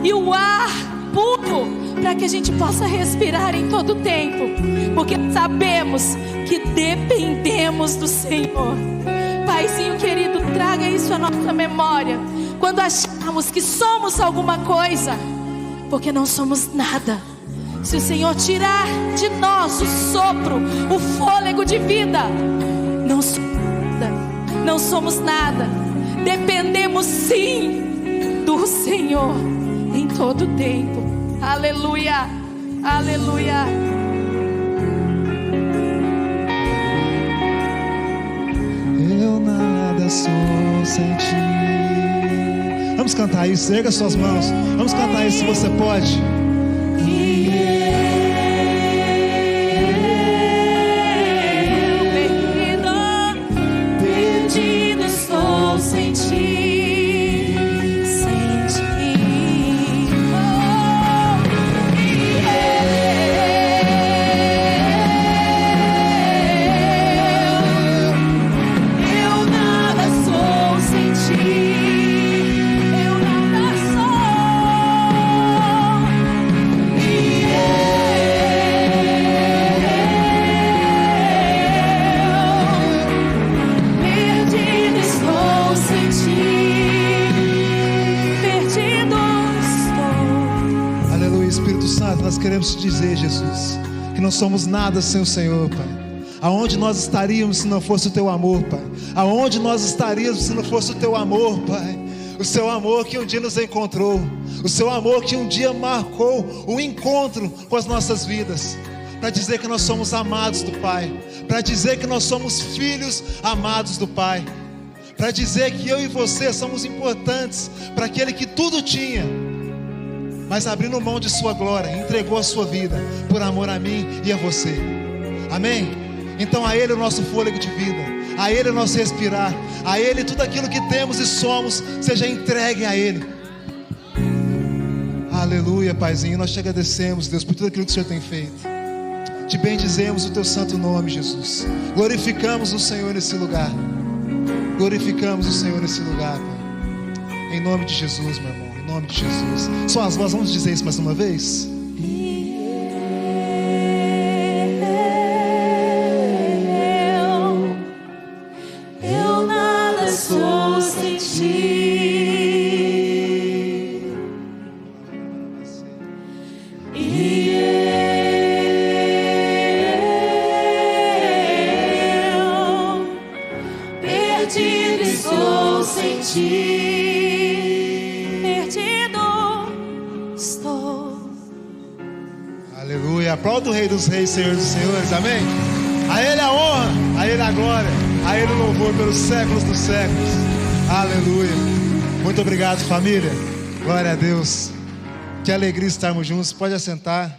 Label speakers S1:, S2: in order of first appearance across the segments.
S1: e o ar puro, para que a gente possa respirar em todo tempo, porque sabemos que dependemos do Senhor. Paizinho querido, traga isso à nossa memória, quando acharmos que somos alguma coisa, porque não somos nada. Se o Senhor tirar de nós o sopro, o fôlego de vida, não somos nada, não somos nada. Dependemos sim do Senhor em todo tempo. Aleluia, aleluia.
S2: Eu nada sou sem ti. Vamos cantar isso, erga suas mãos. Vamos cantar isso se você pode.
S1: Perdido estou sem ti, sem ti. Eu nada sou sem ti. Eu nada sou. Perdido estou sem ti. Perdido estou.
S2: Aleluia, Espírito Santo, nós queremos te dizer, Jesus, que não somos nada sem o Senhor, Pai. Aonde nós estaríamos se não fosse o teu amor, Pai? Aonde nós estaríamos se não fosse o teu amor, Pai? O seu amor que um dia nos encontrou, o seu amor que um dia marcou o encontro com as nossas vidas, para dizer que nós somos amados do Pai, para dizer que nós somos filhos amados do Pai, para dizer que eu e você somos importantes para aquele que tudo tinha, mas abrindo mão de sua glória, entregou a sua vida por amor a mim e a você. Amém? Então a Ele o nosso fôlego de vida, a Ele o nosso respirar, a Ele tudo aquilo que temos e somos, seja entregue a Ele. Aleluia, Paizinho, nós te agradecemos, Deus, por tudo aquilo que o Senhor tem feito. Te bendizemos o teu santo nome, Jesus. Glorificamos o Senhor nesse lugar. Glorificamos o Senhor nesse lugar, Pai. Em nome de Jesus, meu irmão, em nome de Jesus. Só as vozes, vamos dizer isso mais uma vez?
S1: Eu nada sou sem ti. E eu perdido estou sem ti. Perdido estou.
S2: Aleluia, aplauda o Rei dos Reis, Senhor dos Senhores, amém? A Ele a honra, a Ele a glória, a Ele o louvor pelos séculos dos séculos. Aleluia. Muito obrigado, família. Glória a Deus. Que alegria estarmos juntos. Pode assentar.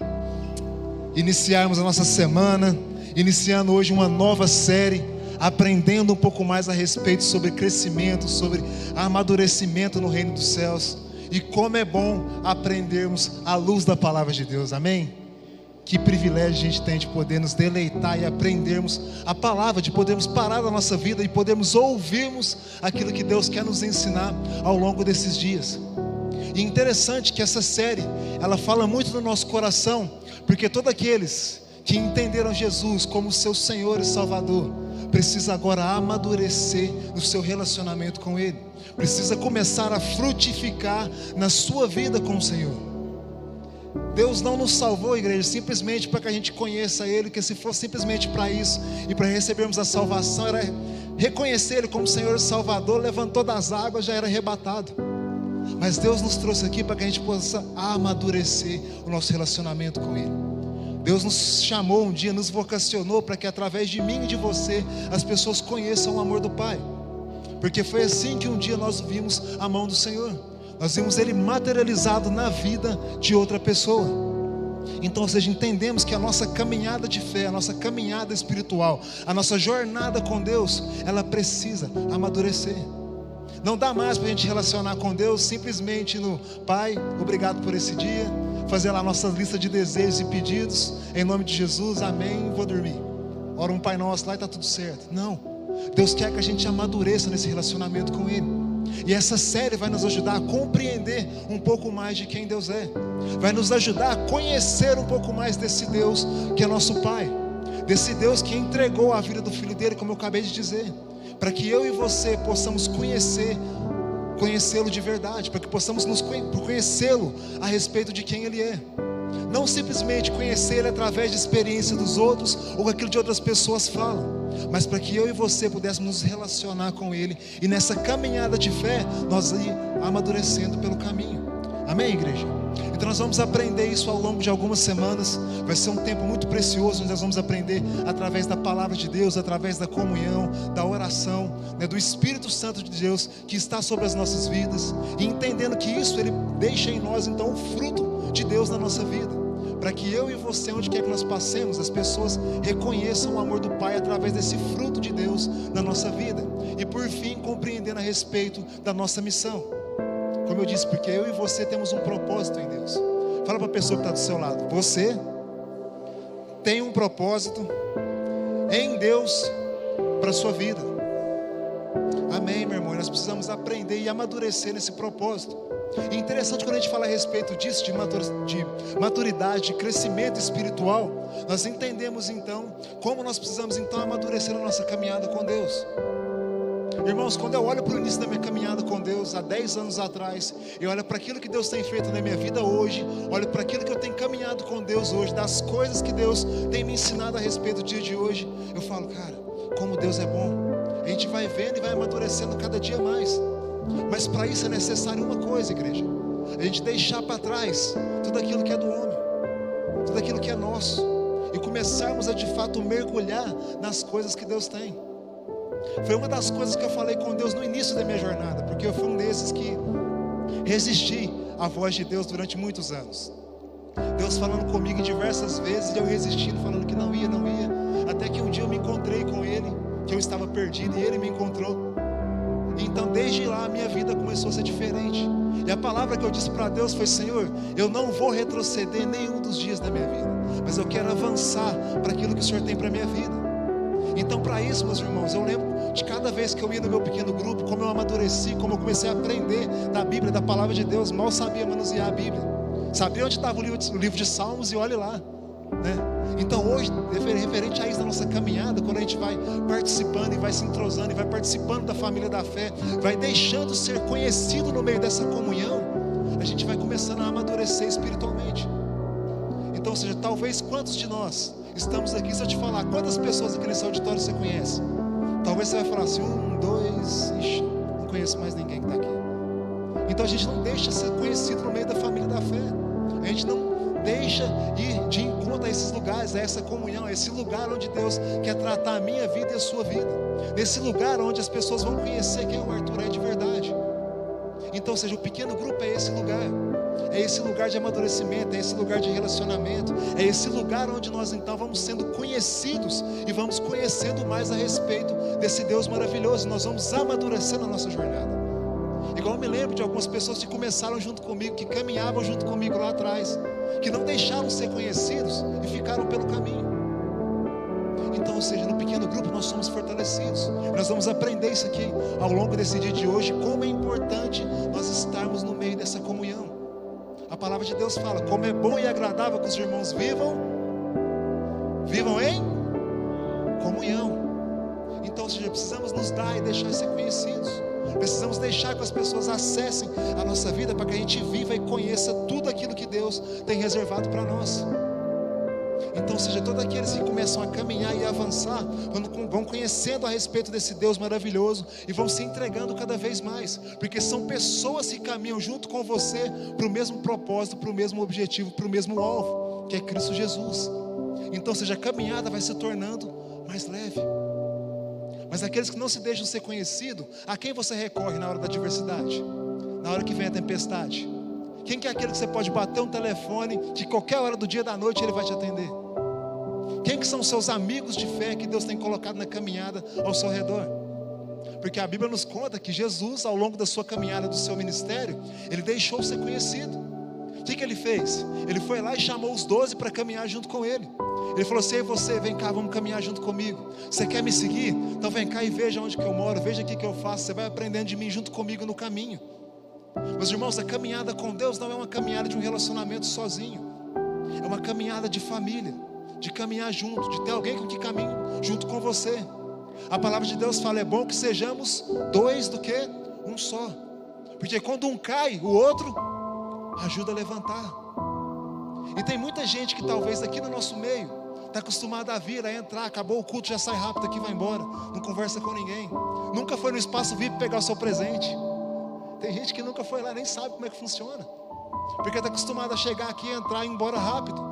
S2: Iniciarmos a nossa semana, iniciando hoje uma nova série, aprendendo um pouco mais a respeito sobre crescimento, sobre amadurecimento no reino dos céus. E como é bom aprendermos à luz da palavra de Deus, amém? Que privilégio a gente tem de poder nos deleitar e aprendermos a palavra, de podermos parar da nossa vida e podermos ouvirmos aquilo que Deus quer nos ensinar ao longo desses dias. E interessante que essa série, ela fala muito no nosso coração, porque todos aqueles que entenderam Jesus como seu Senhor e Salvador, precisa agora amadurecer no seu relacionamento com Ele, precisa começar a frutificar na sua vida com o Senhor. Deus não nos salvou, igreja, simplesmente para que a gente conheça Ele, que se fosse simplesmente para isso, e para recebermos a salvação, era reconhecer Ele como Senhor e Salvador, levantou das águas, já era arrebatado. Mas Deus nos trouxe aqui para que a gente possa amadurecer o nosso relacionamento com Ele. Deus nos chamou um dia, nos vocacionou para que através de mim e de você, as pessoas conheçam o amor do Pai. Porque foi assim que um dia nós vimos a mão do Senhor. Nós vimos Ele materializado na vida de outra pessoa. Então, ou seja, entendemos que a nossa caminhada de fé, a nossa caminhada espiritual, a nossa jornada com Deus, ela precisa amadurecer. Não dá mais para a gente relacionar com Deus simplesmente no Pai, obrigado por esse dia, fazer lá a nossa lista de desejos e pedidos, em nome de Jesus, amém, vou dormir. Ora um Pai Nosso lá e está tudo certo. Não, Deus quer que a gente amadureça nesse relacionamento com Ele. E essa série vai nos ajudar a compreender um pouco mais de quem Deus é. Vai nos ajudar a conhecer um pouco mais desse Deus que é nosso Pai. Desse Deus que entregou a vida do Filho dele, como eu acabei de dizer. Para que eu e você possamos conhecê-lo de verdade. Para que possamos conhecê-lo a respeito de quem Ele é. Não simplesmente conhecer Ele através de experiência dos outros ou aquilo que outras pessoas falam, mas para que eu e você pudéssemos nos relacionar com Ele e nessa caminhada de fé nós ir amadurecendo pelo caminho. Amém, igreja? Então nós vamos aprender isso ao longo de algumas semanas. Vai ser um tempo muito precioso onde nós vamos aprender através da palavra de Deus, através da comunhão, da oração, do Espírito Santo de Deus que está sobre as nossas vidas, e entendendo que isso Ele deixa em nós então o fruto de Deus na nossa vida, para que eu e você, onde quer que nós passemos, as pessoas reconheçam o amor do Pai através desse fruto de Deus na nossa vida. E por fim, compreendendo a respeito da nossa missão. Como eu disse, porque eu e você temos um propósito em Deus. Fala para a pessoa que está do seu lado: você tem um propósito em Deus para a sua vida. Amém, meu irmão? Nós precisamos aprender e amadurecer nesse propósito. E interessante, quando a gente fala a respeito disso, de maturidade, de crescimento espiritual, nós entendemos então como nós precisamos então amadurecer a nossa caminhada com Deus. Irmãos, quando eu olho para o início da minha caminhada com Deus, há 10 anos atrás, eu olho para aquilo que Deus tem feito na minha vida hoje, olho para aquilo que eu tenho caminhado com Deus hoje, das coisas que Deus tem me ensinado a respeito do dia de hoje, eu falo, cara, como Deus é bom. A gente vai vendo e vai amadurecendo cada dia mais. Mas para isso é necessário uma coisa, igreja: a gente deixar para trás tudo aquilo que é do homem, tudo aquilo que é nosso, e começarmos a de fato mergulhar nas coisas que Deus tem. Foi uma das coisas que eu falei com Deus no início da minha jornada, porque eu fui um desses que resisti à voz de Deus durante muitos anos. Deus falando comigo diversas vezes e eu resistindo, falando que não ia, até que um dia eu me encontrei com Ele, que eu estava perdido e Ele me encontrou. Então desde lá a minha vida começou a ser diferente. E a palavra que eu disse para Deus foi: Senhor, eu não vou retroceder nenhum dos dias da minha vida, mas eu quero avançar para aquilo que o Senhor tem para a minha vida. Então para isso, meus irmãos, eu lembro de cada vez que eu ia no meu pequeno grupo, como eu amadureci, como eu comecei a aprender da Bíblia, da palavra de Deus. Mal sabia manusear a Bíblia, sabia onde estava o livro de Salmos e olhe lá, né? Então hoje, referente a isso da nossa caminhada, quando a gente vai participando e vai se entrosando e vai participando da família da fé, vai deixando ser conhecido no meio dessa comunhão, a gente vai começando a amadurecer espiritualmente. Então, ou seja, talvez quantos de nós estamos aqui, se eu te falar quantas pessoas aqui nesse auditório você conhece, talvez você vai falar assim: 1, 2, ixi, não conheço mais ninguém que está aqui. Então a gente não deixa ser conhecido no meio da família da fé, a gente não deixa ir de encontro a esses lugares, a essa comunhão, a esse lugar onde Deus quer tratar a minha vida e a sua vida, nesse lugar onde as pessoas vão conhecer quem o Arthur é de verdade. Então, ou seja, o pequeno grupo é esse lugar de amadurecimento, é esse lugar de relacionamento, é esse lugar onde nós então vamos sendo conhecidos e vamos conhecendo mais a respeito desse Deus maravilhoso. Nós vamos amadurecendo a nossa jornada. Igual eu me lembro de algumas pessoas que começaram junto comigo, que caminhavam junto comigo lá atrás, que não deixaram ser conhecidos e ficaram pelo caminho. Então, ou seja, no pequeno grupo nós somos fortalecidos. Nós vamos aprender isso aqui ao longo desse dia de hoje, como é importante nós estarmos no meio dessa comunhão. A palavra de Deus fala: como é bom e agradável que os irmãos vivam em comunhão. Então, ou seja, precisamos nos dar e deixar ser conhecidos. Precisamos deixar que as pessoas acessem a nossa vida, para que a gente viva e conheça tudo aquilo que Deus tem reservado para nós. Então, ou seja, todos aqueles que começam a caminhar e avançar, vão conhecendo a respeito desse Deus maravilhoso e vão se entregando cada vez mais, porque são pessoas que caminham junto com você para o mesmo propósito, para o mesmo objetivo, para o mesmo alvo, que é Cristo Jesus. Então, ou seja, a caminhada vai se tornando mais leve. Mas aqueles que não se deixam ser conhecidos, a quem você recorre na hora da adversidade? Na hora que vem a tempestade? Quem que é aquele que você pode bater um telefone, que qualquer hora do dia e da noite ele vai te atender? Quem que são os seus amigos de fé que Deus tem colocado na caminhada ao seu redor? Porque a Bíblia nos conta que Jesus, ao longo da sua caminhada, do seu ministério, ele deixou ser conhecido. O que ele fez? Ele foi lá e chamou os 12 para caminhar junto com ele. Ele falou assim: ei você, vem cá, vamos caminhar junto comigo. Você quer me seguir? Então vem cá e veja onde que eu moro, veja o que eu faço. Você vai aprendendo de mim junto comigo no caminho. Meus irmãos, a caminhada com Deus não é uma caminhada de um relacionamento sozinho. É uma caminhada de família, de caminhar junto, de ter alguém com que caminhe junto com você. A palavra de Deus fala: é bom que sejamos dois do que um só. Porque quando um cai, o outro ajuda a levantar. E tem muita gente que talvez aqui no nosso meio está acostumada a vir, a entrar, acabou o culto, já sai rápido aqui, vai embora, não conversa com ninguém, nunca foi no espaço VIP pegar o seu presente. Tem gente que nunca foi lá, nem sabe como é que funciona, porque está acostumado a chegar aqui, entrar e ir embora rápido.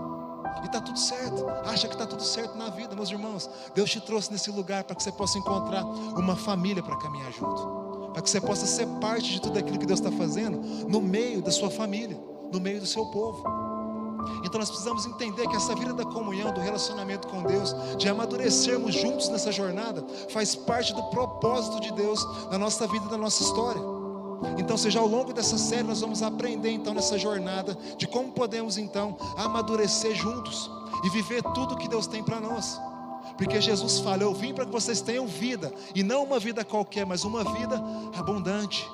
S2: E está tudo certo, acha que está tudo certo na vida. Meus irmãos, Deus te trouxe nesse lugar para que você possa encontrar uma família para caminhar junto, para que você possa ser parte de tudo aquilo que Deus está fazendo no meio da sua família, no meio do seu povo. Então nós precisamos entender que essa vida da comunhão, do relacionamento com Deus, de amadurecermos juntos nessa jornada, faz parte do propósito de Deus na nossa vida e na nossa história. Então seja ao longo dessa série nós vamos aprender então nessa jornada de como podemos então amadurecer juntos e viver tudo que Deus tem para nós. Porque Jesus fala: eu vim para que vocês tenham vida, e não uma vida qualquer, mas uma vida abundante.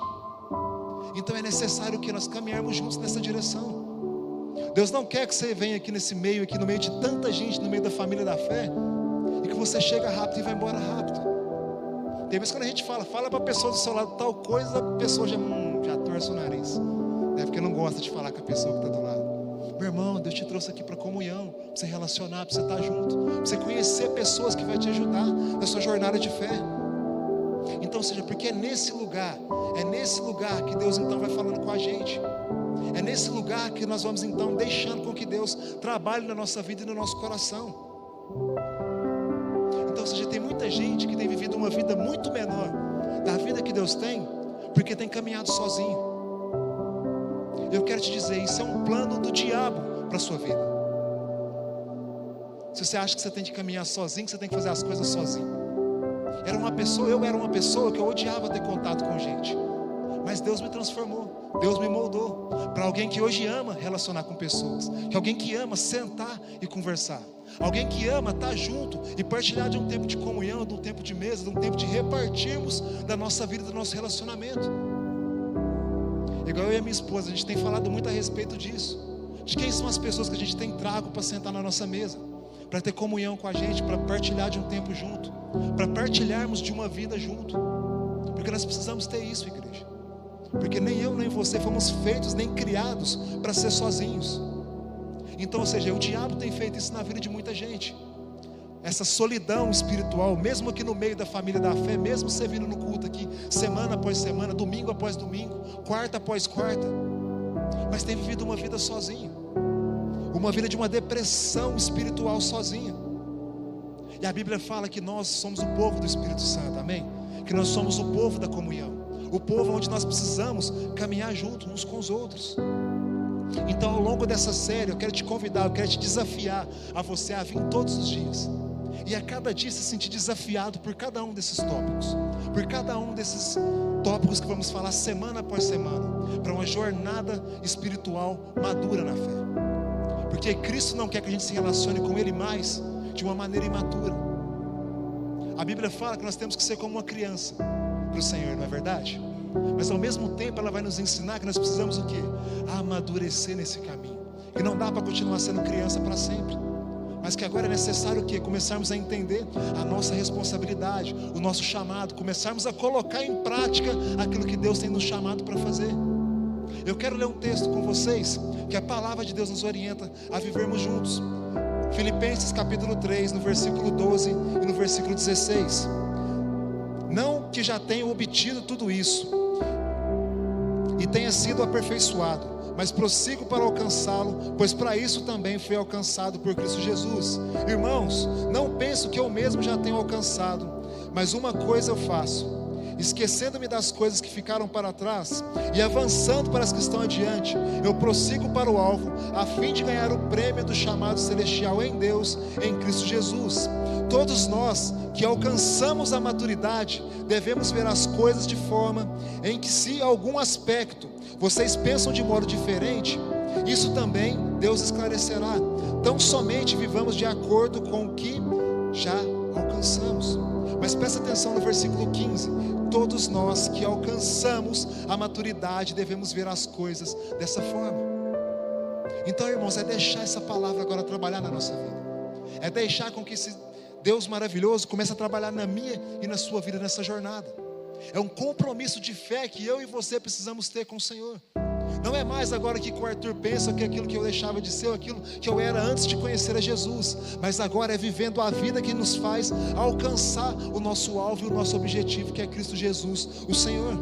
S2: Então é necessário que nós caminharmos juntos nessa direção. Deus não quer que você venha aqui nesse meio, aqui no meio de tanta gente, no meio da família da fé, e que você chega rápido e vai embora rápido. Tem vezes quando a gente fala para a pessoa do seu lado tal coisa, a pessoa já torce o nariz, né? Porque não gosta de falar com a pessoa que está do lado. Meu irmão, Deus te trouxe aqui para comunhão, para você relacionar, para você estar junto, para você conhecer pessoas que vai te ajudar na sua jornada de fé. Então, seja, porque é nesse lugar que Deus então vai falando com a gente. É nesse lugar que nós vamos então deixando com que Deus trabalhe na nossa vida e no nosso coração. Então, ou seja, tem muita gente que tem vivido uma vida muito menor da vida que Deus tem, porque tem caminhado sozinho. Eu quero te dizer, isso é um plano do diabo para a sua vida. Se você acha que você tem que caminhar sozinho, que você tem que fazer as coisas sozinho. Eu era uma pessoa que eu odiava ter contato com gente. Mas Deus me transformou, Deus me moldou para alguém que hoje ama relacionar com pessoas, que alguém que ama sentar e conversar, alguém que ama estar junto e partilhar de um tempo de comunhão, de um tempo de mesa, de um tempo de repartirmos da nossa vida, do nosso relacionamento. Igual eu e a minha esposa, a gente tem falado muito a respeito disso, de quem são as pessoas que a gente tem trago para sentar na nossa mesa, para ter comunhão com a gente, para partilhar de um tempo junto, para partilharmos de uma vida junto, porque nós precisamos ter isso, igreja. Porque nem eu nem você fomos feitos nem criados para ser sozinhos. Então, ou seja, o diabo tem feito isso na vida de muita gente. Essa solidão espiritual, mesmo aqui no meio da família da fé, mesmo você vindo no culto aqui, semana após semana, domingo após domingo, quarta após quarta, mas tem vivido uma vida sozinho, uma vida de uma depressão espiritual sozinha. E a Bíblia fala que nós somos o povo do Espírito Santo, amém? Que nós somos o povo da comunhão, o povo onde nós precisamos caminhar junto uns com os outros. Então, ao longo dessa série, eu quero te convidar, eu quero te desafiar a você a vir todos os dias, e a cada dia se sentir desafiado por cada um desses tópicos, por cada um desses tópicos que vamos falar semana após semana, para uma jornada espiritual madura na fé. Porque Cristo não quer que a gente se relacione com Ele mais de uma maneira imatura. A Bíblia fala que nós temos que ser como uma criança para o Senhor, não é verdade? Mas ao mesmo tempo ela vai nos ensinar que nós precisamos o quê? Amadurecer nesse caminho, que não dá para continuar sendo criança para sempre, mas que agora é necessário o quê? Começarmos a entender a nossa responsabilidade, o nosso chamado, começarmos a colocar em prática aquilo que Deus tem nos chamado para fazer. Eu quero ler um texto com vocês, que a palavra de Deus nos orienta a vivermos juntos. Filipenses capítulo 3, no versículo 12 e no versículo 16. Não que já tenha obtido tudo isso e tenha sido aperfeiçoado, mas prossigo para alcançá-lo, pois para isso também fui alcançado por Cristo Jesus. Irmãos, não penso que eu mesmo já tenho alcançado, mas uma coisa eu faço, esquecendo-me das coisas que ficaram para trás e avançando para as que estão adiante, eu prossigo para o alvo, a fim de ganhar o prêmio do chamado celestial em Deus, em Cristo Jesus. Todos nós que alcançamos a maturidade devemos ver as coisas de forma em que, se algum aspecto vocês pensam de modo diferente, isso também Deus esclarecerá. Tão somente vivamos de acordo com o que já alcançamos. Mas presta atenção no versículo 15: todos nós que alcançamos a maturidade devemos ver as coisas dessa forma. Então, irmãos, é deixar essa palavra agora trabalhar na nossa vida, é deixar com que esse Deus maravilhoso comece a trabalhar na minha e na sua vida nessa jornada. É um compromisso de fé que eu e você precisamos ter com o Senhor. Não é mais agora que o Arthur pensa que aquilo que eu deixava de ser, aquilo que eu era antes de conhecer a Jesus, mas agora é vivendo a vida que nos faz alcançar o nosso alvo e o nosso objetivo, que é Cristo Jesus, o Senhor.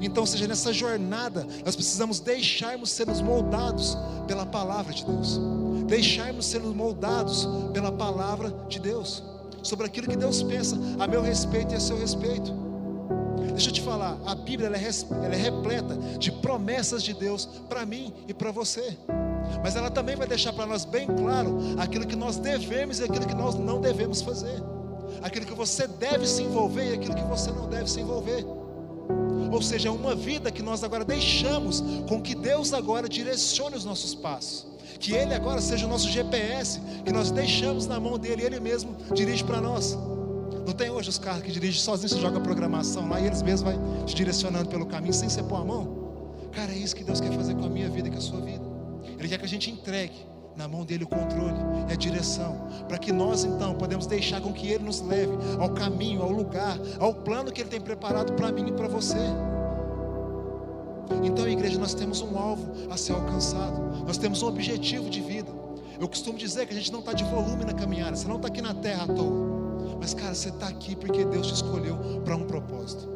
S2: Então, seja nessa jornada, nós precisamos deixarmos sermos moldados pela palavra de Deus, deixarmos sermos moldados pela palavra de Deus, sobre aquilo que Deus pensa a meu respeito e a seu respeito. Deixa eu te falar, a Bíblia ela é repleta de promessas de Deus para mim e para você, mas ela também vai deixar para nós bem claro aquilo que nós devemos e aquilo que nós não devemos fazer, aquilo que você deve se envolver e aquilo que você não deve se envolver. Ou seja, é uma vida que nós agora deixamos com que Deus agora direcione os nossos passos, que Ele agora seja o nosso GPS, que nós deixamos na mão dEle e Ele mesmo dirige para nós. Não tem hoje os carros que dirigem sozinhos, você joga a programação lá e eles mesmos vão te direcionando pelo caminho sem você pôr a mão? Cara, é isso que Deus quer fazer com a minha vida e com a sua vida. Ele quer que a gente entregue na mão dele o controle e a direção, para que nós então podemos deixar com que Ele nos leve ao caminho, ao lugar, ao plano que Ele tem preparado para mim e para você. Então, igreja, nós temos um alvo a ser alcançado, nós temos um objetivo de vida. Eu costumo dizer que a gente não está de volume na caminhada, você não está aqui na terra à toa. Mas, cara, você está aqui porque Deus te escolheu para um propósito.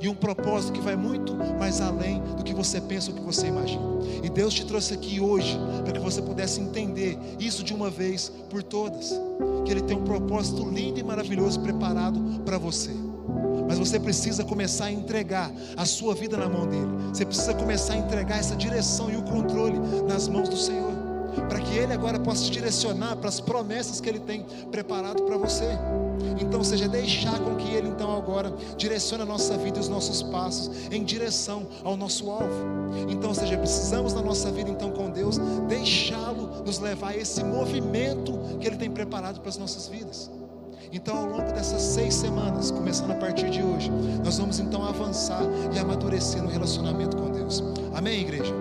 S2: E um propósito que vai muito mais além do que você pensa ou que você imagina. E Deus te trouxe aqui hoje para que você pudesse entender isso de uma vez por todas, que Ele tem um propósito lindo e maravilhoso preparado para você. Mas você precisa começar a entregar a sua vida na mão dEle. Você precisa começar a entregar essa direção e o controle nas mãos do Senhor, para que Ele agora possa te direcionar para as promessas que Ele tem preparado para você. Então, seja deixar com que Ele então agora direcione a nossa vida e os nossos passos em direção ao nosso alvo. Então, seja, precisamos na nossa vida então com Deus deixá-lo nos levar a esse movimento que Ele tem preparado para as nossas vidas. Então, ao longo dessas 6 semanas, começando a partir de hoje, nós vamos então avançar e amadurecer no relacionamento com Deus. Amém, igreja?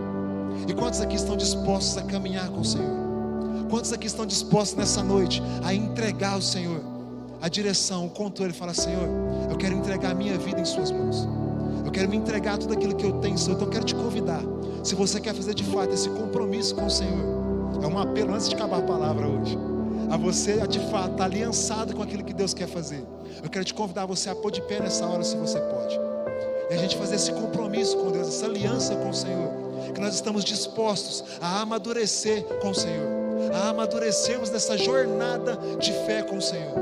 S2: E quantos aqui estão dispostos a caminhar com o Senhor? Quantos aqui estão dispostos nessa noite a entregar ao Senhor a direção, o controle? Fala: Senhor, eu quero entregar a minha vida em suas mãos, eu quero me entregar tudo aquilo que eu tenho, Senhor. Então eu quero te convidar, se você quer fazer de fato esse compromisso com o Senhor, é um apelo antes de acabar a palavra hoje, a você de fato estar aliançado com aquilo que Deus quer fazer. Eu quero te convidar a você a pôr de pé nessa hora, se você pode, e a gente fazer esse compromisso com Deus, essa aliança com o Senhor, que nós estamos dispostos a amadurecer com o Senhor, a amadurecermos nessa jornada de fé com o Senhor,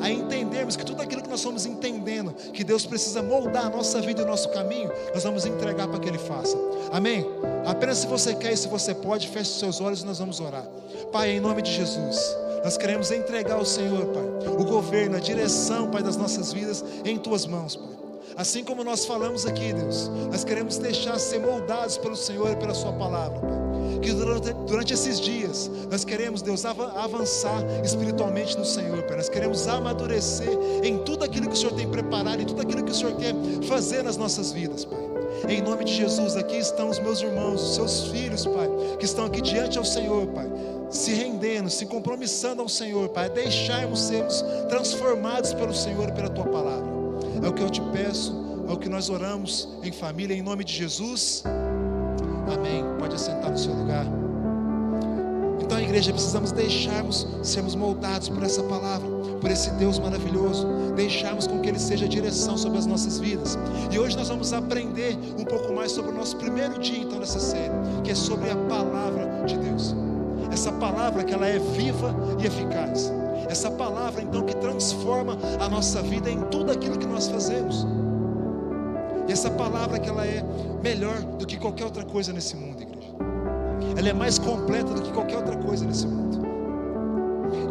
S2: a entendermos que tudo aquilo que nós estamos entendendo, que Deus precisa moldar a nossa vida e o nosso caminho, nós vamos entregar para que Ele faça. Amém? Apenas se você quer e se você pode, feche os seus olhos e nós vamos orar. Pai, em nome de Jesus, nós queremos entregar ao Senhor, Pai, o governo, a direção, Pai, das nossas vidas em Tuas mãos, Pai. Assim como nós falamos aqui, Deus, nós queremos deixar ser moldados pelo Senhor e pela Sua palavra, Pai. Que durante esses dias nós queremos, Deus, avançar espiritualmente no Senhor, Pai. Nós queremos amadurecer em tudo aquilo que o Senhor tem preparado, em tudo aquilo que o Senhor quer fazer nas nossas vidas, Pai. Em nome de Jesus, aqui estão os meus irmãos, os seus filhos, Pai, que estão aqui diante ao Senhor, Pai, se rendendo, se compromissando ao Senhor, Pai, deixarmos sermos transformados pelo Senhor e pela Tua palavra. É o que eu te peço, é o que nós oramos em família, em nome de Jesus. Amém. Pode assentar no seu lugar. Então, a igreja, precisamos sermos moldados por essa palavra, por esse Deus maravilhoso, deixarmos com que Ele seja a direção sobre as nossas vidas. E hoje nós vamos aprender um pouco mais sobre o nosso primeiro dia então dessa série, que é sobre a palavra de Deus. Essa palavra que ela é viva e eficaz, essa palavra então que transforma a nossa vida em tudo aquilo que nós fazemos. E essa palavra que ela é melhor do que qualquer outra coisa nesse mundo, igreja. Ela é mais completa do que qualquer outra coisa nesse mundo.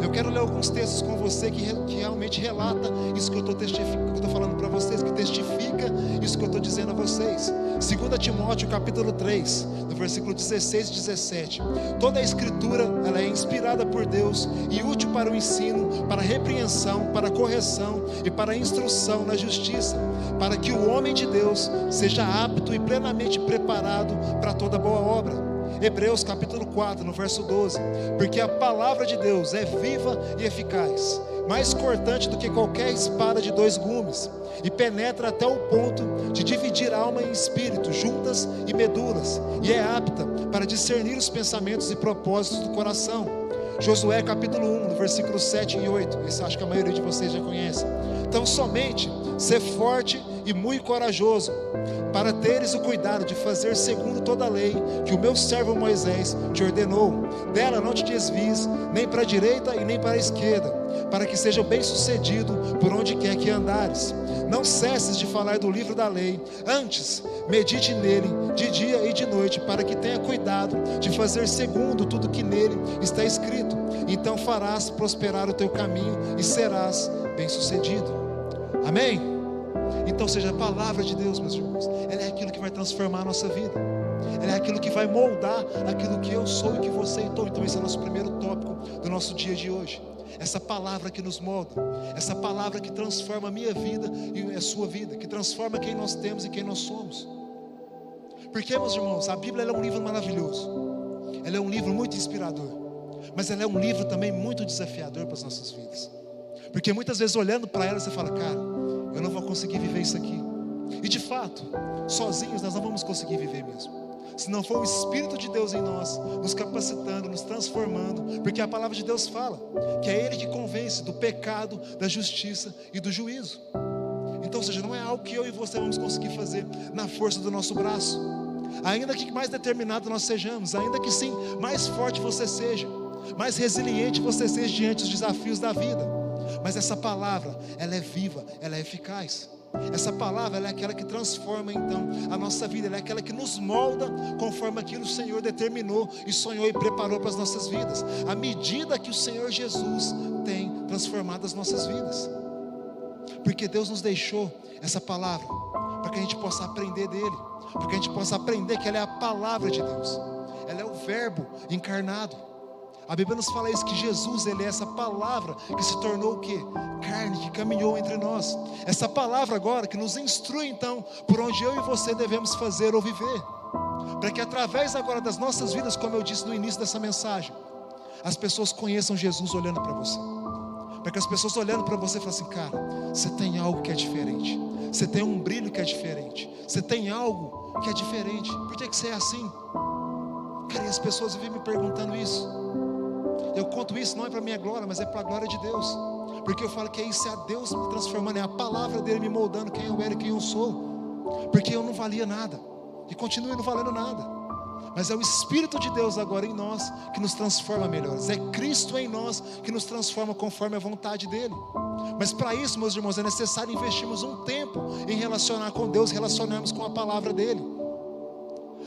S2: Eu quero ler alguns textos com você que realmente relata isso que eu estou falando para vocês, que testifica isso que eu estou dizendo a vocês. 2 Timóteo capítulo 3, no versículo 16 e 17. Toda a escritura, ela é inspirada por Deus e útil para o ensino, para a repreensão, para a correção e para a instrução na justiça, para que o homem de Deus seja apto e plenamente preparado para toda boa obra. Hebreus capítulo 4, no verso 12. Porque a palavra de Deus é viva e eficaz, mais cortante do que qualquer espada de 2 gumes, e penetra até o ponto de dividir alma e espírito, juntas e medulas, e é apta para discernir os pensamentos e propósitos do coração. Josué capítulo 1, no versículo 7 e 8. Esse acho que a maioria de vocês já conhece. Então somente ser forte e muito corajoso, para teres o cuidado de fazer segundo toda a lei que o meu servo Moisés te ordenou. Dela não te desvies, nem para a direita e nem para a esquerda, para que seja bem sucedido por onde quer que andares. Não cesses de falar do livro da lei, antes medite nele de dia e de noite, para que tenha cuidado de fazer segundo tudo que nele está escrito. Então farás prosperar o teu caminho e serás bem sucedido. Amém? Então seja a palavra de Deus, meus irmãos, ela é aquilo que vai transformar a nossa vida, ela é aquilo que vai moldar aquilo que eu sou e que você então esse é o nosso primeiro tópico do nosso dia de hoje. Essa palavra que nos molda, essa palavra que transforma a minha vida e a sua vida, que transforma quem nós temos e quem nós somos. Porque, meus irmãos, a Bíblia ela é um livro maravilhoso, ela é um livro muito inspirador, mas ela é um livro também muito desafiador para as nossas vidas. Porque muitas vezes olhando para ela você fala, cara, eu não vou conseguir viver isso aqui. E de fato, sozinhos nós não vamos conseguir viver mesmo, se não for o Espírito de Deus em nós, nos capacitando, nos transformando. Porque a palavra de Deus fala que é Ele que convence do pecado, da justiça e do juízo. Então, ou seja, não é algo que eu e você vamos conseguir fazer na força do nosso braço. Ainda que mais determinado nós sejamos, ainda que sim, mais forte você seja, mais resiliente você seja diante dos desafios da vida, mas essa palavra, ela é viva, ela é eficaz. Essa palavra, ela é aquela que transforma então a nossa vida, ela é aquela que nos molda conforme aquilo que o Senhor determinou e sonhou e preparou para as nossas vidas, à medida que o Senhor Jesus tem transformado as nossas vidas. Porque Deus nos deixou essa palavra para que a gente possa aprender dele, para que a gente possa aprender que ela é a palavra de Deus, ela é o verbo encarnado. A Bíblia nos fala isso, que Jesus, ele é essa palavra que se tornou o quê? Carne, que caminhou entre nós. Essa palavra agora que nos instrui então por onde eu e você devemos fazer ou viver, para que através agora das nossas vidas, como eu disse no início dessa mensagem, as pessoas conheçam Jesus olhando para você, para que as pessoas olhando para você falem assim, cara, você tem algo que é diferente, você tem um brilho que é diferente, você tem algo que é diferente. Por que você é assim? Cara, e as pessoas vivem me perguntando isso. Eu conto isso não é para minha glória, mas é para a glória de Deus, porque eu falo que isso é a Deus me transformando, é a palavra dele me moldando quem eu era e quem eu sou. Porque eu não valia nada e continuo não valendo nada, mas é o Espírito de Deus agora em nós que nos transforma melhores, é Cristo em nós que nos transforma conforme a vontade dele. Mas para isso, meus irmãos, é necessário investirmos um tempo em relacionar com Deus, relacionarmos com a palavra dele.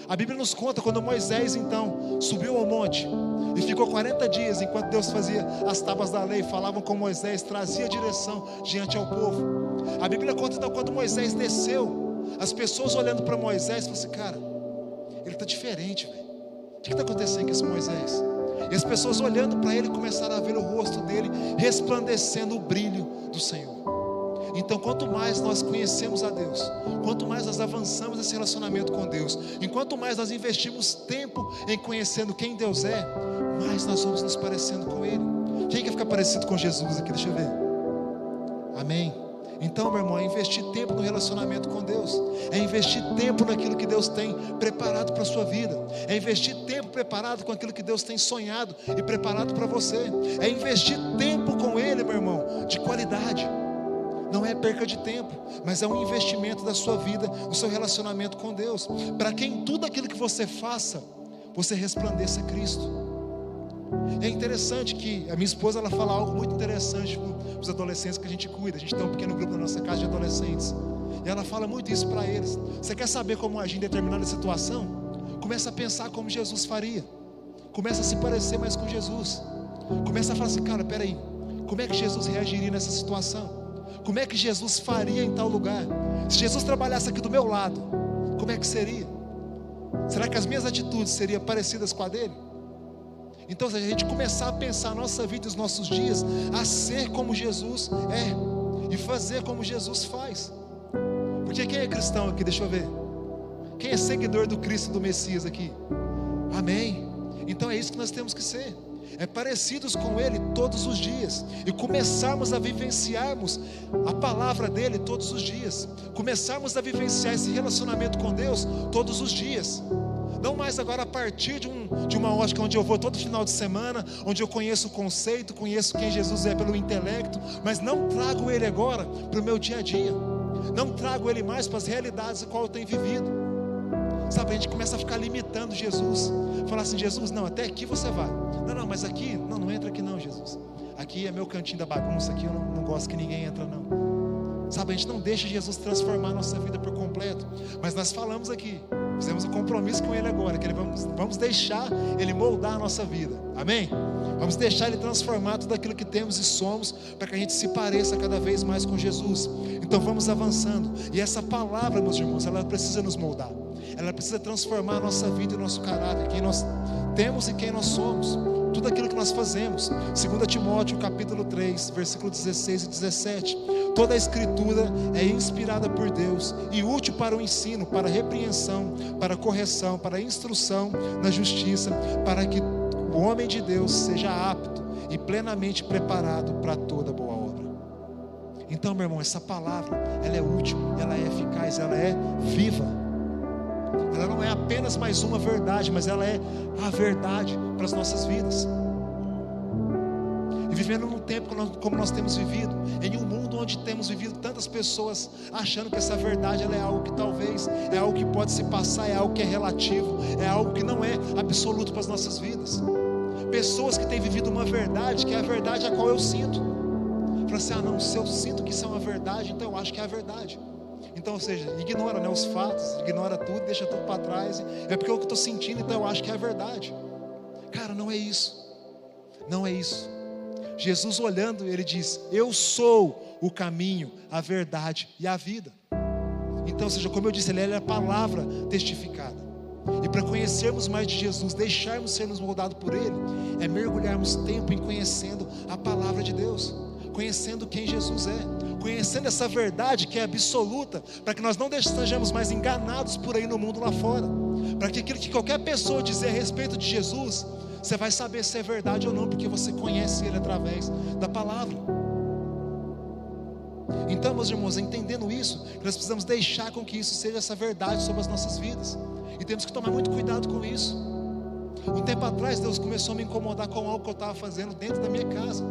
S2: A Bíblia nos conta quando Moisés então subiu ao monte e ficou 40 dias enquanto Deus fazia as tábuas da lei, falavam com Moisés, trazia direção diante ao povo. A Bíblia conta então quando Moisés desceu, as pessoas olhando para Moisés falaram assim, cara, ele está diferente, velho. O que está acontecendo com esse Moisés? E as pessoas olhando para ele começaram a ver o rosto dele resplandecendo o brilho do Senhor. Então quanto mais nós conhecemos a Deus, quanto mais nós avançamos nesse relacionamento com Deus, enquanto mais nós investimos tempo em conhecendo quem Deus é, mais nós vamos nos parecendo com Ele. Quem quer ficar parecido com Jesus aqui? Deixa eu ver. Amém? Então, meu irmão, é investir tempo no relacionamento com Deus, é investir tempo naquilo que Deus tem preparado para a sua vida, é investir tempo preparado com aquilo que Deus tem sonhado e preparado para você, é investir tempo com Ele, meu irmão, de qualidade. Não é perca de tempo, mas é um investimento da sua vida, no seu relacionamento com Deus, para que em tudo aquilo que você faça, você resplandeça Cristo. É interessante que a minha esposa, ela fala algo muito interessante para os adolescentes que a gente cuida. A gente tem um pequeno grupo na nossa casa de adolescentes, e ela fala muito isso para eles. Você quer saber como agir em determinada situação? Começa a pensar como Jesus faria, começa a se parecer mais com Jesus. Começa a falar assim, cara, peraí, como é que Jesus reagiria nessa situação? Como é que Jesus faria em tal lugar? Se Jesus trabalhasse aqui do meu lado, como é que seria? Será que as minhas atitudes seriam parecidas com a dele? Então, se a gente começar a pensar a nossa vida e os nossos dias a ser como Jesus é e fazer como Jesus faz. Porque quem é cristão aqui? Deixa eu ver. Quem é seguidor do Cristo, do Messias aqui? Amém. Então é isso que nós temos que ser. É parecidos com Ele todos os dias. E começarmos a vivenciarmos a palavra dEle todos os dias. Começarmos a vivenciar esse relacionamento com Deus todos os dias. Não mais agora a partir de uma ótica onde eu vou todo final de semana, onde eu conheço o conceito, conheço quem Jesus é pelo intelecto, mas não trago Ele agora para o meu dia a dia. Não trago Ele mais para as realidades em qual eu tenho vivido. Sabe, a gente começa a ficar limitando Jesus. Falar assim, Jesus, não, até aqui você vai. Não, mas aqui, não entra aqui não, Jesus. Aqui é meu cantinho da bagunça, aqui eu não gosto que ninguém entra não. Sabe, a gente não deixa Jesus transformar a nossa vida por completo. Mas nós falamos aqui, fizemos um compromisso com Ele agora, que vamos deixar Ele moldar a nossa vida. Amém? Vamos deixar Ele transformar tudo aquilo que temos e somos, para que a gente se pareça cada vez mais com Jesus. Então vamos avançando. E essa palavra, meus irmãos, ela precisa nos moldar. Ela precisa transformar a nossa vida e o nosso caráter, quem nós temos e quem nós somos, tudo aquilo que nós fazemos. 2 Timóteo capítulo 3, versículo 16 e 17. Toda a escritura é inspirada por Deus e útil para o ensino, para a repreensão, para a correção, para a instrução na justiça, para que o homem de Deus seja apto e plenamente preparado para toda boa obra. Então, meu irmão, essa palavra, ela é útil, ela é eficaz, ela é viva. Ela não é apenas mais uma verdade, mas ela é a verdade para as nossas vidas. E vivendo num tempo como nós temos vivido, em um mundo onde temos vivido tantas pessoas achando que essa verdade ela é algo que talvez, é algo que pode se passar, é algo que é relativo, é algo que não é absoluto para as nossas vidas. Pessoas que têm vivido uma verdade, que é a verdade a qual eu sinto. Fala assim, não, se eu sinto que isso é uma verdade, então eu acho que é a verdade. Então, ou seja, ignora, né, os fatos, ignora tudo, deixa tudo para trás. É porque é o que eu estou sentindo, então eu acho que é a verdade. Cara, não é isso. Não é isso. Jesus olhando, Ele diz, eu sou o caminho, a verdade e a vida. Então, ou seja, como eu disse, Ele é a palavra testificada. E para conhecermos mais de Jesus, deixarmos sermos moldados por Ele, é mergulharmos tempo em conhecendo a palavra de Deus, conhecendo quem Jesus é, conhecendo essa verdade que é absoluta, para que nós não estejamos mais enganados por aí no mundo lá fora, para que aquilo que qualquer pessoa dizer a respeito de Jesus, você vai saber se é verdade ou não, porque você conhece Ele através da palavra. Então, meus irmãos, entendendo isso, nós precisamos deixar com que isso seja essa verdade sobre as nossas vidas, e temos que tomar muito cuidado com isso. Um tempo atrás Deus começou a me incomodar com algo que eu estava fazendo dentro da minha casa,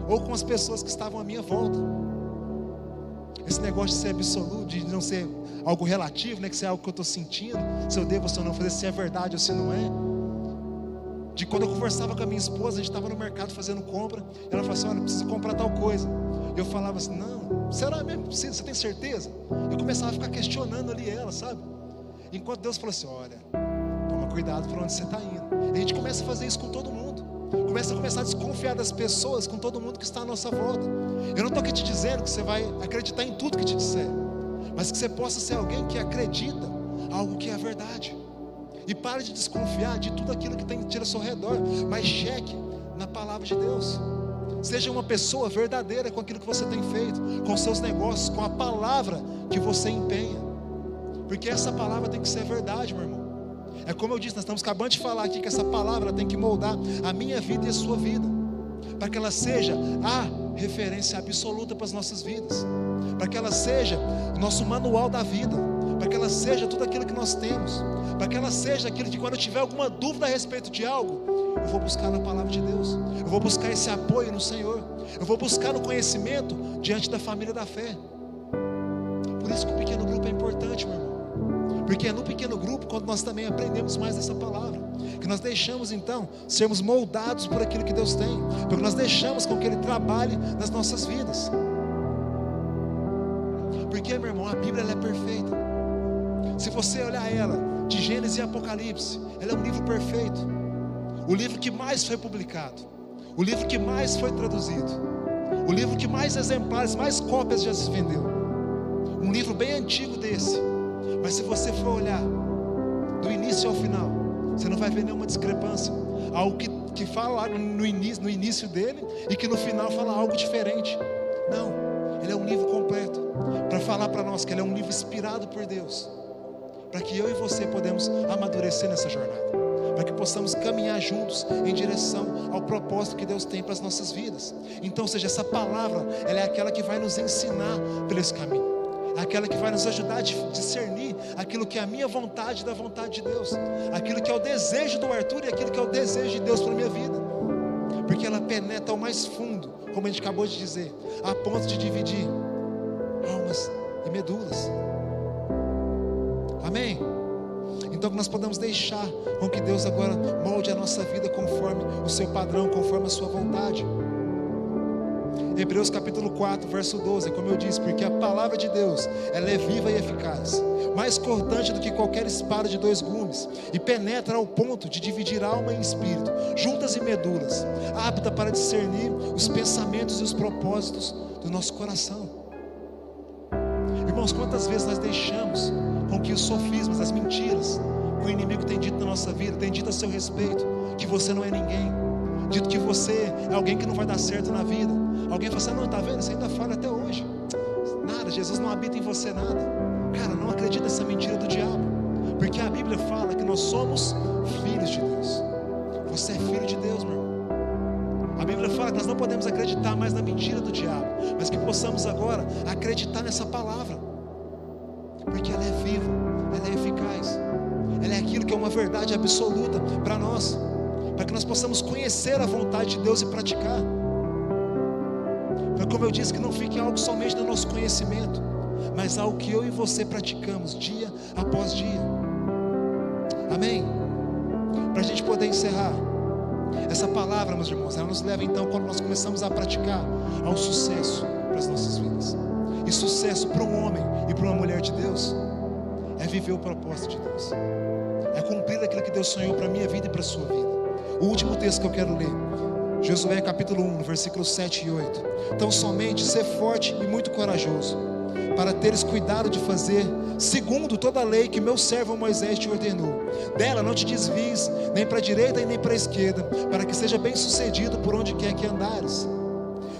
S2: ou com as pessoas que estavam à minha volta. Esse negócio de ser absoluto, de não ser algo relativo, né? Que se é algo que eu estou sentindo, se eu devo ou se eu não fazer, se é verdade ou se não é. De quando eu conversava com a minha esposa, a gente estava no mercado fazendo compra, ela falou assim, olha, eu preciso comprar tal coisa. Eu falava assim, não, será mesmo que precisa? Você tem certeza? Eu começava a ficar questionando ali ela, sabe? Enquanto Deus falou assim, olha, toma cuidado por onde você está indo. E a gente começa a fazer isso com todo mundo. Começa a desconfiar das pessoas com todo mundo que está à nossa volta. Eu não estou aqui te dizendo que você vai acreditar em tudo que te disser, mas que você possa ser alguém que acredita algo que é a verdade. E pare de desconfiar de tudo aquilo que tem ao seu redor, mas cheque na palavra de Deus. Seja uma pessoa verdadeira com aquilo que você tem feito, com seus negócios, com a palavra que você empenha, porque essa palavra tem que ser verdade, meu irmão. É como eu disse, nós estamos acabando de falar aqui que essa palavra tem que moldar a minha vida e a sua vida, para que ela seja a referência absoluta para as nossas vidas, para que ela seja o nosso manual da vida, para que ela seja tudo aquilo que nós temos, para que ela seja aquilo que quando eu tiver alguma dúvida a respeito de algo, eu vou buscar na palavra de Deus, eu vou buscar esse apoio no Senhor, eu vou buscar no conhecimento diante da família da fé. Por isso que o pequeno grupo é importante, meu irmão. Porque é no pequeno grupo quando nós também aprendemos mais dessa palavra, que nós deixamos então sermos moldados por aquilo que Deus tem, porque nós deixamos com que Ele trabalhe nas nossas vidas. Porque, meu irmão, a Bíblia ela é perfeita. Se você olhar ela de Gênesis e Apocalipse, ela é um livro perfeito, o livro que mais foi publicado, o livro que mais foi traduzido, o livro que mais exemplares, mais cópias já se vendeu, um livro bem antigo desse. Mas se você for olhar do início ao final, você não vai ver nenhuma discrepância. Algo que fala no início dele e que no final fala algo diferente. Não, ele é um livro completo para falar para nós que ele é um livro inspirado por Deus, para que eu e você podemos amadurecer nessa jornada, para que possamos caminhar juntos em direção ao propósito que Deus tem para as nossas vidas. Então, ou seja, essa palavra, ela é aquela que vai nos ensinar por esse caminho, é aquela que vai nos ajudar a discernir aquilo que é a minha vontade da vontade de Deus, aquilo que é o desejo do Arthur e aquilo que é o desejo de Deus para a minha vida, porque ela penetra ao mais fundo, como a gente acabou de dizer, a ponto de dividir almas e medulas. Amém? Então que nós podemos deixar com que Deus agora molde a nossa vida conforme o seu padrão, conforme a sua vontade. Hebreus capítulo 4, verso 12, como eu disse, porque a palavra de Deus, ela é viva e eficaz, mais cortante do que qualquer espada de 2 gumes, e penetra ao ponto de dividir alma e espírito, juntas e medulas, apta para discernir os pensamentos e os propósitos do nosso coração. Irmãos, quantas vezes nós deixamos com que os sofismas, as mentiras que o inimigo tem dito na nossa vida, tem dito a seu respeito, que você não é ninguém, dito que você é alguém que não vai dar certo na vida. Alguém fala assim: não, está vendo? Você ainda falha até hoje. Nada, Jesus não habita em você nada. Cara, não acredita nessa mentira do diabo, porque a Bíblia fala que nós somos filhos de Deus. Você é filho de Deus, meu irmão. A Bíblia fala que nós não podemos acreditar mais na mentira do diabo, mas que possamos agora acreditar nessa palavra, porque ela é viva, ela é eficaz, ela é aquilo que é uma verdade absoluta para nós, para que nós possamos conhecer a vontade de Deus e praticar. Para, como eu disse, que não fique algo somente no nosso conhecimento, mas algo que eu e você praticamos dia após dia. Amém? Para a gente poder encerrar, essa palavra, meus irmãos, ela nos leva então, quando nós começamos a praticar, ao sucesso para as nossas vidas. E sucesso para um homem e para uma mulher de Deus é viver o propósito de Deus, é cumprir aquilo que Deus sonhou para a minha vida e para a sua vida. O último texto que eu quero ler, Josué capítulo 1, versículos 7 e 8. Então somente ser forte e muito corajoso, para teres cuidado de fazer segundo toda a lei que meu servo Moisés te ordenou. Dela não te desvies nem para a direita e nem para a esquerda, para que seja bem sucedido por onde quer que andares.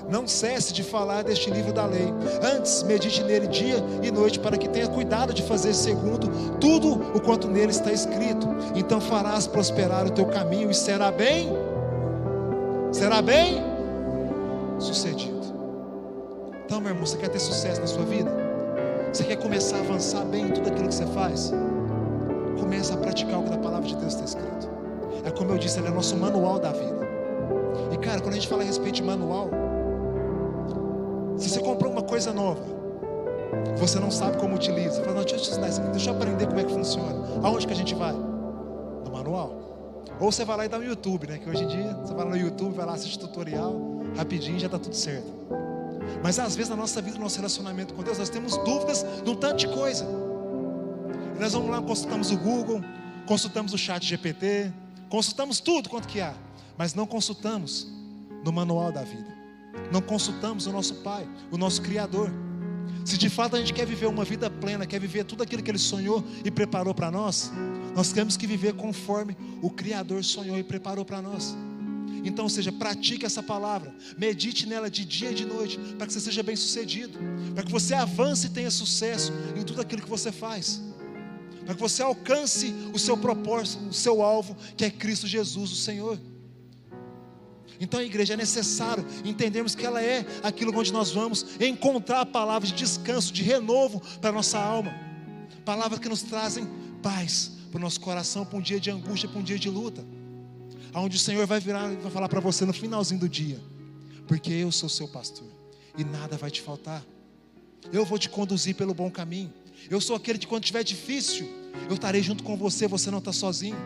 S2: Não cesse de falar deste livro da lei, antes medite nele dia e noite, para que tenha cuidado de fazer segundo tudo o quanto nele está escrito. Então farás prosperar o teu caminho e será bem sucedido. Então, meu irmão, você quer ter sucesso na sua vida? Você quer começar a avançar bem em tudo aquilo que você faz? Começa a praticar o que da palavra de Deus está escrito. É como eu disse, ele é o nosso manual da vida. E cara, quando a gente fala a respeito de manual, se você comprou uma coisa nova, você não sabe como utiliza, você fala: não, deixa eu te ensinar isso aqui, deixa eu aprender como é que funciona. Aonde que a gente vai? No manual. Ou você vai lá e dá no YouTube, né? Que hoje em dia você vai lá no YouTube, vai lá, assiste tutorial, rapidinho, já está tudo certo. Mas às vezes na nossa vida, no nosso relacionamento com Deus, nós temos dúvidas de um tanto de coisa. E nós vamos lá, consultamos o Google, consultamos o chat GPT, consultamos tudo quanto que há, mas não consultamos no manual da vida. Não consultamos o nosso Pai, o nosso Criador. Se de fato a gente quer viver uma vida plena, quer viver tudo aquilo que Ele sonhou e preparou para nós, nós temos que viver conforme o Criador sonhou e preparou para nós. Então, ou seja, pratique essa palavra, medite nela de dia e de noite, para que você seja bem sucedido, para que você avance e tenha sucesso em tudo aquilo que você faz, para que você alcance o seu propósito, o seu alvo, que é Cristo Jesus, o Senhor. Então, a igreja, é necessário entendermos que ela é aquilo onde nós vamos encontrar a palavra de descanso, de renovo para a nossa alma, palavras que nos trazem paz para o nosso coração, para um dia de angústia, para um dia de luta, onde o Senhor vai virar e vai falar para você no finalzinho do dia: porque eu sou seu pastor e nada vai te faltar, eu vou te conduzir pelo bom caminho, eu sou aquele que quando estiver difícil, eu estarei junto com você, você não está sozinho.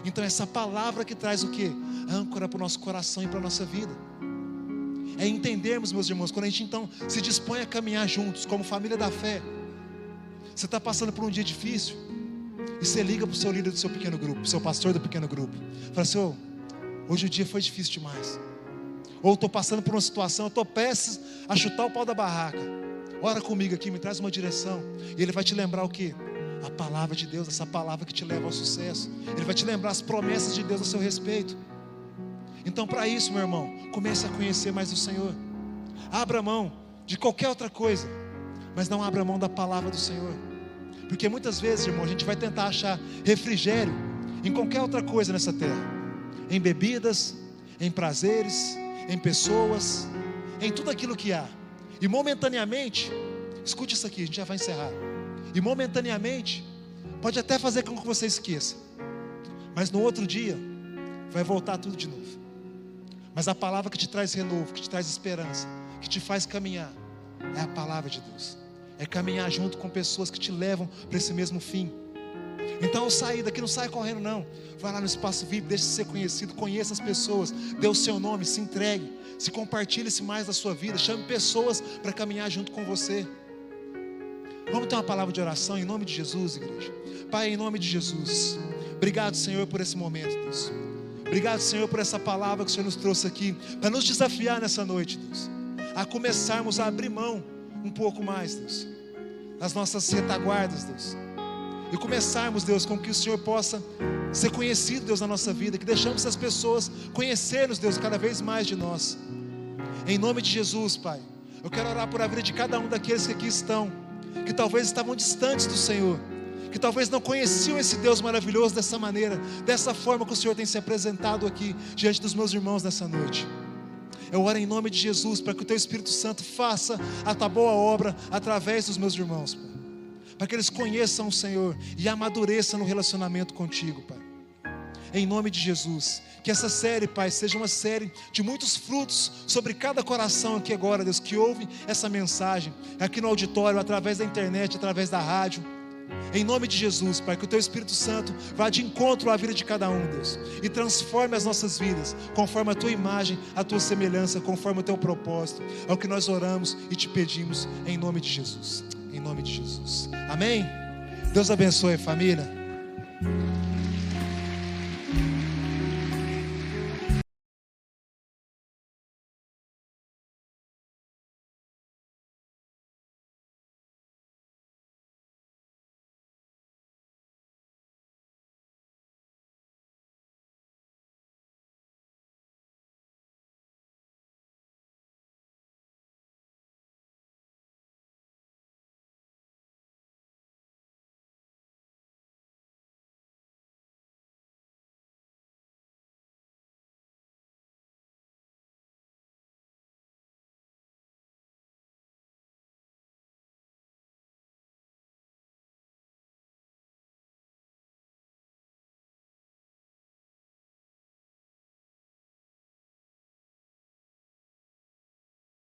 S2: Então essa palavra que traz o quê? Âncora para o nosso coração e para a nossa vida. É entendermos, meus irmãos, quando a gente então se dispõe a caminhar juntos como família da fé. Você está passando por um dia difícil e você liga para o seu líder do seu pequeno grupo, seu pastor do pequeno grupo, fala assim: hoje o dia foi difícil demais, ou estou passando por uma situação, eu estou prestes a chutar o pau da barraca. Ora comigo aqui, me traz uma direção. E Ele vai te lembrar o quê? A palavra de Deus, essa palavra que te leva ao sucesso. Ele vai te lembrar as promessas de Deus a seu respeito. Então, para isso, meu irmão, comece a conhecer mais o Senhor. Abra mão de qualquer outra coisa, mas não abra mão da palavra do Senhor. Porque muitas vezes, irmão, a gente vai tentar achar refrigério em qualquer outra coisa nessa terra. Em bebidas, em prazeres, em pessoas, em tudo aquilo que há. E momentaneamente, escute isso aqui, a gente já vai encerrar. E momentaneamente, pode até fazer com que você esqueça. Mas no outro dia, vai voltar tudo de novo. Mas a palavra que te traz renovo, que te traz esperança, que te faz caminhar, é a palavra de Deus. É caminhar junto com pessoas que te levam para esse mesmo fim. Então eu saí daqui, não sai correndo não. Vai lá no Espaço VIP, deixe-se ser conhecido, conheça as pessoas, dê o seu nome, se entregue, se compartilhe-se mais da sua vida, chame pessoas para caminhar junto com você. Vamos ter uma palavra de oração em nome de Jesus, igreja. Pai, em nome de Jesus, obrigado, Senhor, por esse momento, Deus. Obrigado, Senhor, por essa palavra que o Senhor nos trouxe aqui, para nos desafiar nessa noite, Deus, a começarmos a abrir mão um pouco mais, Deus, das nossas retaguardas, Deus, e começarmos, Deus, com que o Senhor possa ser conhecido, Deus, na nossa vida, que deixamos as pessoas conhecermos, Deus, cada vez mais de nós. Em nome de Jesus, Pai, eu quero orar por a vida de cada um daqueles que aqui estão, que talvez estavam distantes do Senhor, que talvez não conheciam esse Deus maravilhoso dessa maneira, dessa forma que o Senhor tem se apresentado aqui diante dos meus irmãos nessa noite. Eu oro em nome de Jesus para que o Teu Espírito Santo faça a Tua boa obra através dos meus irmãos, Pai, para que eles conheçam o Senhor e amadureçam no relacionamento contigo, Pai. Em nome de Jesus, que essa série, Pai, seja uma série de muitos frutos sobre cada coração aqui agora, Deus, que ouve essa mensagem aqui no auditório, através da internet, através da rádio. Em nome de Jesus, Pai, que o Teu Espírito Santo vá de encontro à vida de cada um, Deus, e transforme as nossas vidas conforme a Tua imagem, a Tua semelhança, conforme o Teu propósito. É o que nós oramos e te pedimos em nome de Jesus. Em nome de Jesus. Amém? Deus abençoe, família.